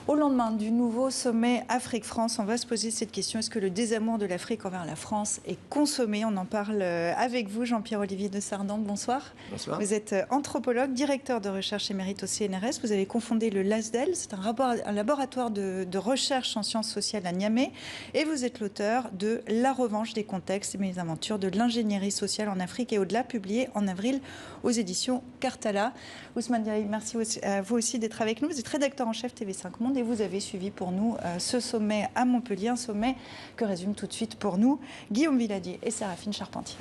Au lendemain du nouveau sommet Afrique-France, on va se poser cette question. Est-ce que le désamour de l'Afrique envers la France est consommé? On en parle avec vous, Jean-Pierre-Olivier de Sardan. Bonsoir. Bonsoir. Vous êtes anthropologue, directeur de recherche émérite au CNRS. Vous avez confondé le LASDEL. C'est un laboratoire de recherche en sciences sociales à Niamey. Et vous êtes l'auteur de La revanche des contextes et mes aventures de l'ingénierie sociale en Afrique et au-delà, publié en avril aux éditions Cartala. Ousmane Diaye, merci à vous aussi d'être avec nous. Vous êtes rédacteur en chef TV5 Monde. Et vous avez suivi pour nous ce sommet à Montpellier, un sommet que résume tout de suite pour nous Guillaume Villadier et Séraphine Charpentier.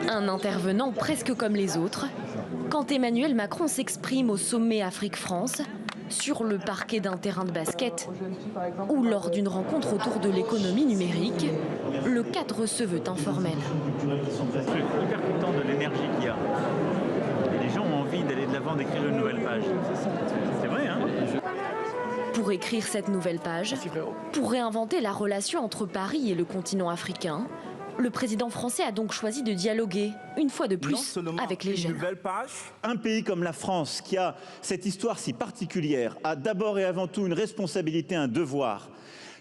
Un intervenant presque comme les autres, quand Emmanuel Macron s'exprime au sommet Afrique-France, sur le parquet d'un terrain de basket ou lors d'une rencontre autour de l'économie numérique, le cadre se veut informel. C'est hyper content de l'énergie qu'il y a. Les gens ont envie d'aller de l'avant, d'écrire une nouvelle page. C'est vrai, hein? Pour écrire cette nouvelle page, pour réinventer la relation entre Paris et le continent africain, le président français a donc choisi de dialoguer, une fois de plus, avec les jeunes. Un pays comme la France, qui a cette histoire si particulière, a d'abord et avant tout une responsabilité, un devoir.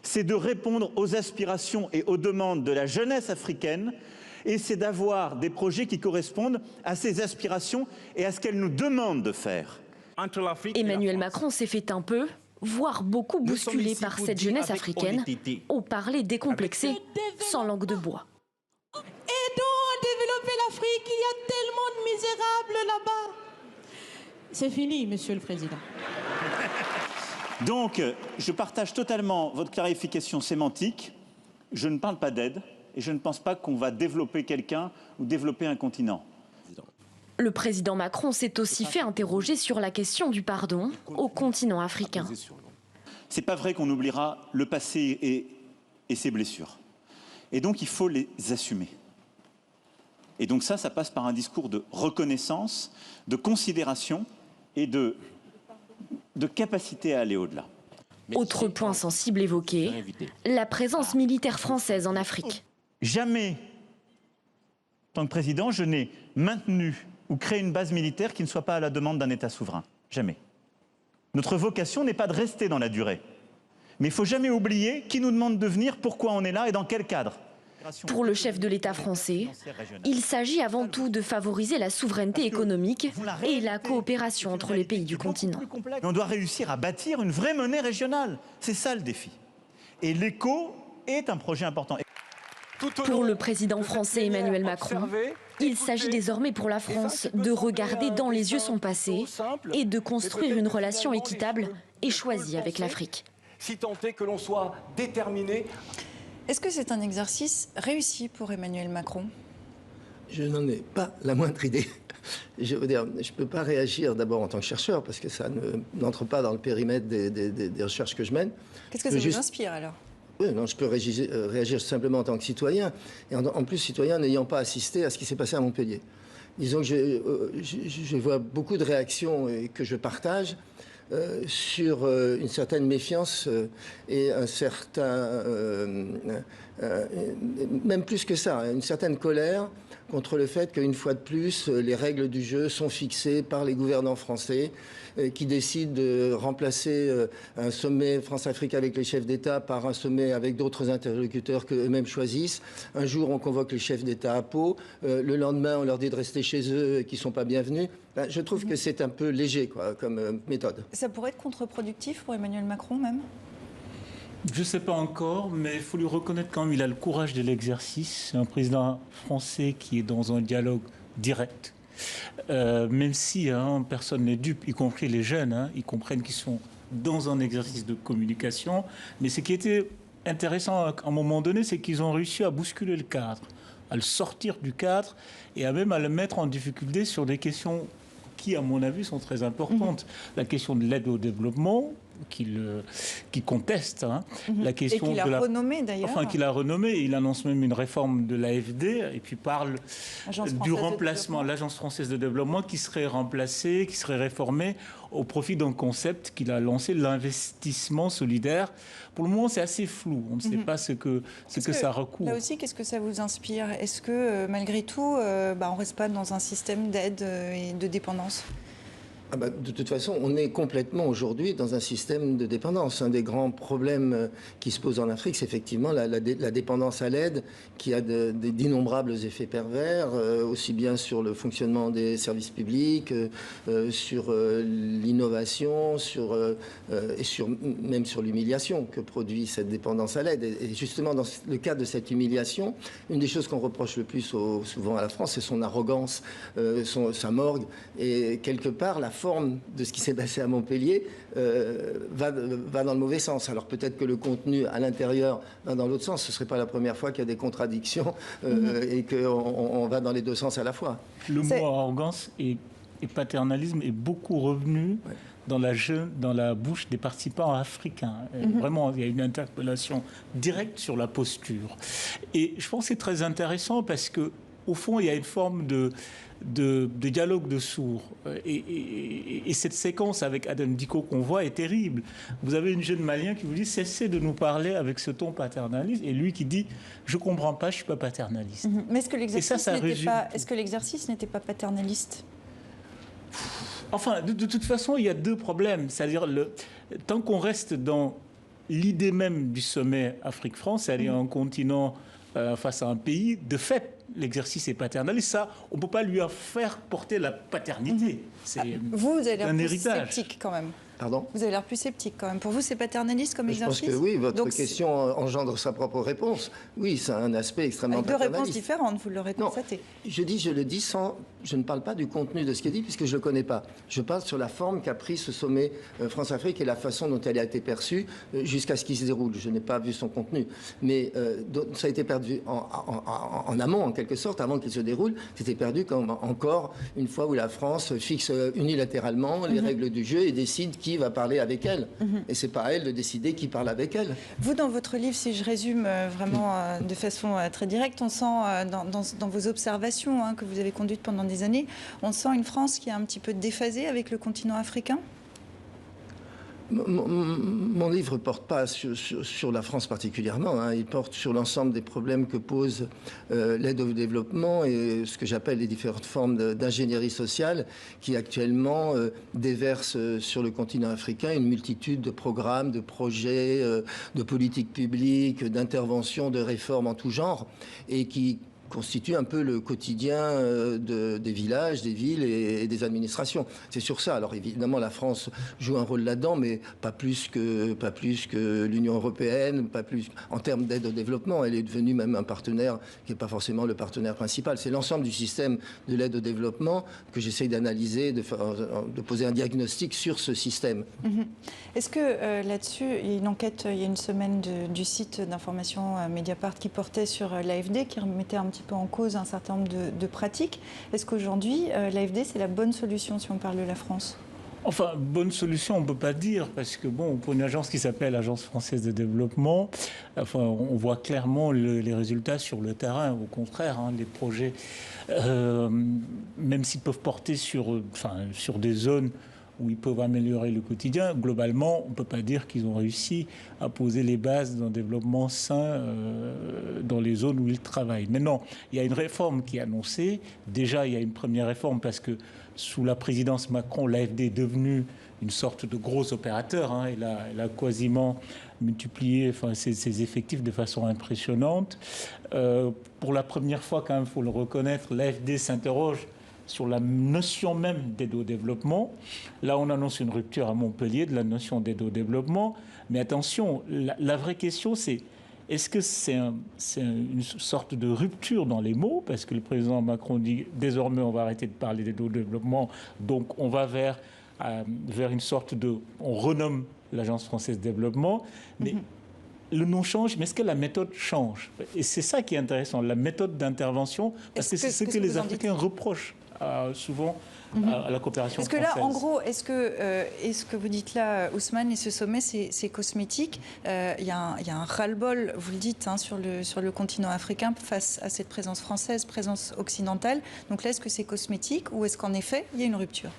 C'est de répondre aux aspirations et aux demandes de la jeunesse africaine, et c'est d'avoir des projets qui correspondent à ces aspirations et à ce qu'elle nous demande de faire. Emmanuel Macron s'est fait un peu, voire beaucoup bousculé par cette jeunesse africaine, au parler décomplexé, sans langue de bois. Aidons à développer l'Afrique, il y a tellement de misérables là-bas. C'est fini, Monsieur le Président. Donc, je partage totalement votre clarification sémantique. Je ne parle pas d'aide et je ne pense pas qu'on va développer quelqu'un ou développer un continent. Le président Macron s'est aussi fait interroger sur la question du pardon au continent africain. C'est pas vrai qu'on oubliera le passé et ses blessures. Et donc, il faut les assumer. Et donc ça passe par un discours de reconnaissance, de considération et de capacité à aller au-delà. Autre point sensible évoqué, la présence militaire française en Afrique. Jamais, en tant que président, je n'ai maintenu ou créé une base militaire qui ne soit pas à la demande d'un État souverain. Jamais. Notre vocation n'est pas de rester dans la durée. Mais il ne faut jamais oublier qui nous demande de venir, pourquoi on est là et dans quel cadre. Pour le chef de l'État français, il s'agit avant tout de favoriser la souveraineté économique et la coopération entre les pays du continent. Mais on doit réussir à bâtir une vraie monnaie régionale. C'est ça le défi. Et l'éco est un projet important. Pour le président français Emmanuel Macron, il s'agit désormais pour la France de regarder dans les yeux son passé et de construire une relation équitable et choisie avec l'Afrique. Si tant est que l'on soit déterminé. Est-ce que c'est un exercice réussi pour Emmanuel Macron? Je n'en ai pas la moindre idée. Je veux dire, je ne peux pas réagir d'abord en tant que chercheur, parce que ça n'entre pas dans le périmètre des recherches que je mène. Qu'est-ce que ça vous inspire alors? Oui, non, je peux réagir simplement en tant que citoyen, et en plus citoyen n'ayant pas assisté à ce qui s'est passé à Montpellier. Disons que je vois beaucoup de réactions que je partage, sur une certaine méfiance et un certain, même plus que ça, une certaine colère contre le fait qu'une fois de plus, les règles du jeu sont fixées par les gouvernants français qui décident de remplacer un sommet France-Afrique avec les chefs d'État par un sommet avec d'autres interlocuteurs qu'eux-mêmes choisissent. Un jour, on convoque les chefs d'État à Pau. Le lendemain, on leur dit de rester chez eux et qu'ils ne sont pas bienvenus. Ben, je trouve que c'est un peu léger comme méthode. Ça pourrait être contre-productif pour Emmanuel Macron même? Je ne sais pas encore, mais il faut lui reconnaître quand même qu'il a le courage de l'exercice. C'est un président français qui est dans un dialogue direct. Même si personne n'est dupe, y compris les jeunes, ils comprennent qu'ils sont dans un exercice de communication. Mais ce qui était intéressant à un moment donné, c'est qu'ils ont réussi à bousculer le cadre, à le sortir du cadre et même à le mettre en difficulté sur des questions qui, à mon avis, sont très importantes. La question de l'aide au développement, qui conteste, la question et qu'il a renommé d'ailleurs. Enfin, qu'il a renommé. Il annonce même une réforme de l'AFD et puis parle du remplacement, l'Agence française de développement, qui serait remplacée, qui serait réformée au profit d'un concept qu'il a lancé, l'investissement solidaire. Pour le moment, c'est assez flou. On ne sait pas ce que ça recouvre. Là aussi, qu'est-ce que ça vous inspire? Est-ce que, malgré tout, on ne reste pas dans un système d'aide et de dépendance? De toute façon, on est complètement aujourd'hui dans un système de dépendance. Un des grands problèmes qui se posent en Afrique, c'est effectivement la dépendance à l'aide qui a d'innombrables effets pervers, aussi bien sur le fonctionnement des services publics, sur l'innovation, même sur l'humiliation que produit cette dépendance à l'aide. Et justement, dans le cadre de cette humiliation, une des choses qu'on reproche le plus souvent à la France, c'est son arrogance, sa morgue, et quelque part, la forme de ce qui s'est passé à Montpellier va dans le mauvais sens. Alors peut-être que le contenu à l'intérieur va dans l'autre sens. Ce ne serait pas la première fois qu'il y a des contradictions et qu'on va dans les deux sens à la fois. Le mot arrogance et paternalisme est beaucoup revenu dans la bouche des participants africains. Vraiment, il y a une interpellation directe sur la posture. Et je pense que c'est très intéressant parce que, au fond, il y a une forme de dialogue de sourds. Et cette séquence avec Adam Dicko qu'on voit est terrible. Vous avez une jeune Malien qui vous dit « Cessez de nous parler avec ce ton paternaliste » et lui qui dit « Je ne comprends pas, je ne suis pas paternaliste ». Mais est-ce que l'exercice n'était pas paternaliste ? Enfin, de toute façon, il y a deux problèmes. C'est-à-dire, tant qu'on reste dans l'idée même du sommet Afrique-France, c'est-à-dire un continent face à un pays, de fait, l'exercice est paternaliste. Ça, on ne peut pas lui faire porter la paternité. C'est vous avez l'air un plus héritage. sceptique quand même. Pardon ? Vous avez l'air plus sceptique quand même. Pour vous, c'est paternaliste comme exercice ? Je pense que oui, votre question engendre sa propre réponse. Oui, c'est un aspect extrêmement avec deux paternaliste. réponses différentes, vous l'aurez constaté. Je le dis sans... Je ne parle pas du contenu de ce qui est dit, puisque je ne le connais pas. Je parle sur la forme qu'a pris ce sommet France-Afrique et la façon dont elle a été perçue jusqu'à ce qu'il se déroule. Je n'ai pas vu son contenu. Mais ça a été perdu en amont, en quelque sorte, avant qu'il se déroule. C'était perdu comme encore une fois où la France fixe unilatéralement les règles du jeu et décide qui va parler avec elle. Et c'est pas à elle de décider qui parle avec elle. Vous, dans votre livre, si je résume vraiment de façon très directe, on sent dans vos observations que vous avez conduites pendant des années, on sent une France qui est un petit peu déphasée avec le continent africain ? Mon livre ne porte pas sur la France particulièrement. Il porte sur l'ensemble des problèmes que pose l'aide au développement et ce que j'appelle les différentes formes d'ingénierie sociale qui actuellement déversent sur le continent africain une multitude de programmes, de projets, de politiques publiques, d'interventions, de réformes en tout genre et qui constitue un peu le quotidien des villages, des villes et des administrations. C'est sur ça. Alors évidemment, la France joue un rôle là-dedans, mais pas plus que l'Union européenne, pas plus en termes d'aide au développement. Elle est devenue même un partenaire qui n'est pas forcément le partenaire principal. C'est l'ensemble du système de l'aide au développement que j'essaye d'analyser, de poser un diagnostic sur ce système. Est-ce que là-dessus, il y a une enquête, il y a une semaine du site d'information Mediapart qui portait sur l'AFD, qui remettait un petit peu en cause un certain nombre de pratiques. Est-ce qu'aujourd'hui, l'AFD, c'est la bonne solution si on parle de la France ? Enfin, bonne solution, on ne peut pas dire, parce que bon, pour une agence qui s'appelle Agence française de développement, enfin, on voit clairement les résultats sur le terrain. Au contraire, les projets, même s'ils peuvent porter sur des zones où ils peuvent améliorer le quotidien, globalement, on ne peut pas dire qu'ils ont réussi à poser les bases d'un développement sain dans les zones où ils travaillent. Maintenant, il y a une réforme qui est annoncée. Déjà, il y a une première réforme parce que sous la présidence Macron, l'AFD est devenue une sorte de gros opérateur. Elle a quasiment multiplié ses effectifs de façon impressionnante. Pour la première fois, quand même, il faut le reconnaître, l'AFD s'interroge sur la notion même d'aide au développement. Là, on annonce une rupture à Montpellier de la notion d'aide au développement. Mais attention, la vraie question, c'est est-ce que c'est une sorte de rupture dans les mots? Parce que le président Macron dit désormais, on va arrêter de parler d'aide au développement. Donc, on va vers une sorte de... On renomme l'Agence française de développement. Mais le nom change, mais est-ce que la méthode change? Et c'est ça qui est intéressant, la méthode d'intervention, parce que c'est ce que les Africains reprochent souvent à la coopération française. Parce que là, en gros, est-ce que vous dites là, Ousmane, et ce sommet, c'est cosmétique? Il y a un ras-le-bol, vous le dites, sur le continent africain face à cette présence française, présence occidentale. Donc là, est-ce que c'est cosmétique ou est-ce qu'en effet, il y a une rupture?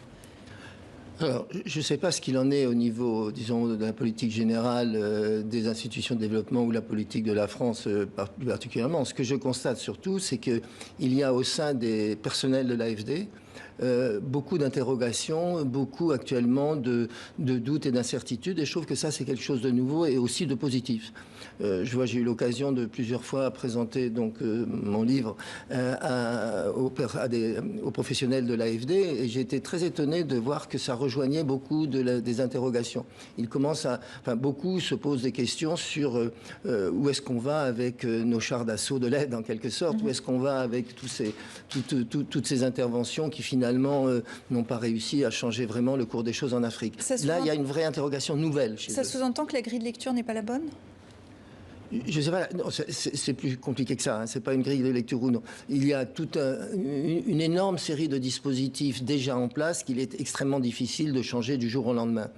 Alors, je ne sais pas ce qu'il en est au niveau, disons, de la politique générale des institutions de développement ou la politique de la France plus particulièrement. Ce que je constate surtout, c'est qu'il y a au sein des personnels de l'AFD beaucoup d'interrogations, beaucoup actuellement de doutes et d'incertitudes. Et je trouve que ça, c'est quelque chose de nouveau et aussi de positif. J'ai eu l'occasion de plusieurs fois présenter donc, mon livre aux professionnels de l'AFD et j'ai été très étonné de voir que ça rejoignait beaucoup des interrogations. Beaucoup se posent des questions sur où est-ce qu'on va avec nos chars d'assaut de l'aide, en quelque sorte, où est-ce qu'on va avec toutes ces interventions qui finalement n'ont pas réussi à changer vraiment le cours des choses en Afrique. Là, il y a une vraie interrogation nouvelle chez eux. Ça sous-entend que la grille de lecture n'est pas la bonne ? Je ne sais pas, c'est plus compliqué que ça, hein. Ce n'est pas une grille de lecture ou non. Il y a toute une énorme série de dispositifs déjà en place qu'il est extrêmement difficile de changer du jour au lendemain.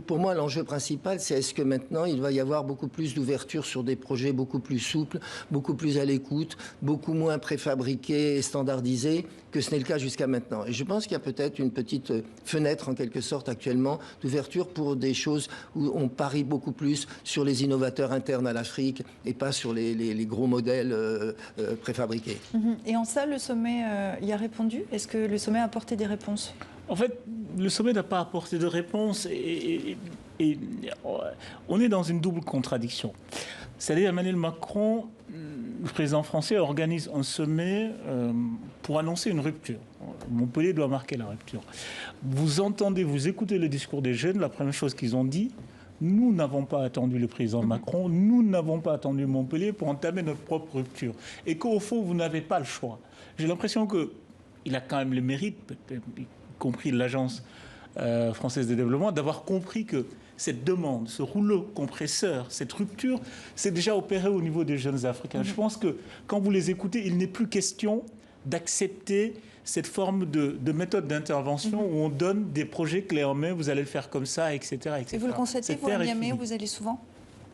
Pour moi, l'enjeu principal, c'est est-ce que maintenant, il va y avoir beaucoup plus d'ouverture sur des projets beaucoup plus souples, beaucoup plus à l'écoute, beaucoup moins préfabriqués et standardisés que ce n'est le cas jusqu'à maintenant. Et je pense qu'il y a peut-être une petite fenêtre, en quelque sorte, actuellement, d'ouverture pour des choses où on parie beaucoup plus sur les innovateurs internes à l'Afrique et pas sur les gros modèles préfabriqués. Et en ça, le sommet y a répondu ? Est-ce que le sommet a apporté des réponses ? En fait, le sommet n'a pas apporté de réponse et on est dans une double contradiction. C'est-à-dire Emmanuel Macron, le président français, organise un sommet pour annoncer une rupture. Montpellier doit marquer la rupture. Vous écoutez le discours des jeunes, la première chose qu'ils ont dit, nous n'avons pas attendu le président Macron, nous n'avons pas attendu Montpellier pour entamer notre propre rupture. Et qu'au fond, vous n'avez pas le choix. J'ai l'impression qu'il a quand même le mérite, peut-être, y compris l'Agence française de développement, d'avoir compris que cette demande, ce rouleau compresseur, cette rupture, c'est déjà opéré au niveau des jeunes Africains. Je pense que quand vous les écoutez, il n'est plus question d'accepter cette forme de méthode d'intervention où on donne des projets clés en main, vous allez le faire comme ça, etc. etc. Et vous le constatez, vous, à Niamey, où vous allez souvent ?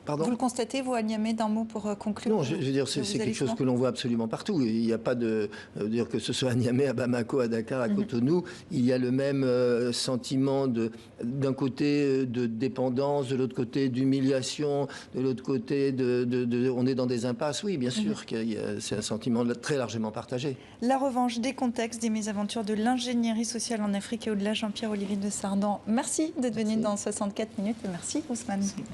Pardon ? Vous le constatez, vous, à Niamey, d'un mot pour conclure ? Non, je veux dire, c'est quelque chose que l'on voit absolument partout. Il n'y a pas de dire que ce soit à Niamey, à Bamako, à Dakar, à Cotonou, il y a le même sentiment d'un côté de dépendance, de l'autre côté d'humiliation, de l'autre côté on est dans des impasses. Oui, bien sûr, c'est un sentiment très largement partagé. La revanche des contextes, des mésaventures de l'ingénierie sociale en Afrique et au-delà. Jean-Pierre Olivier de Sardan, merci d'être venu dans 64 minutes et merci Ousmane. Merci.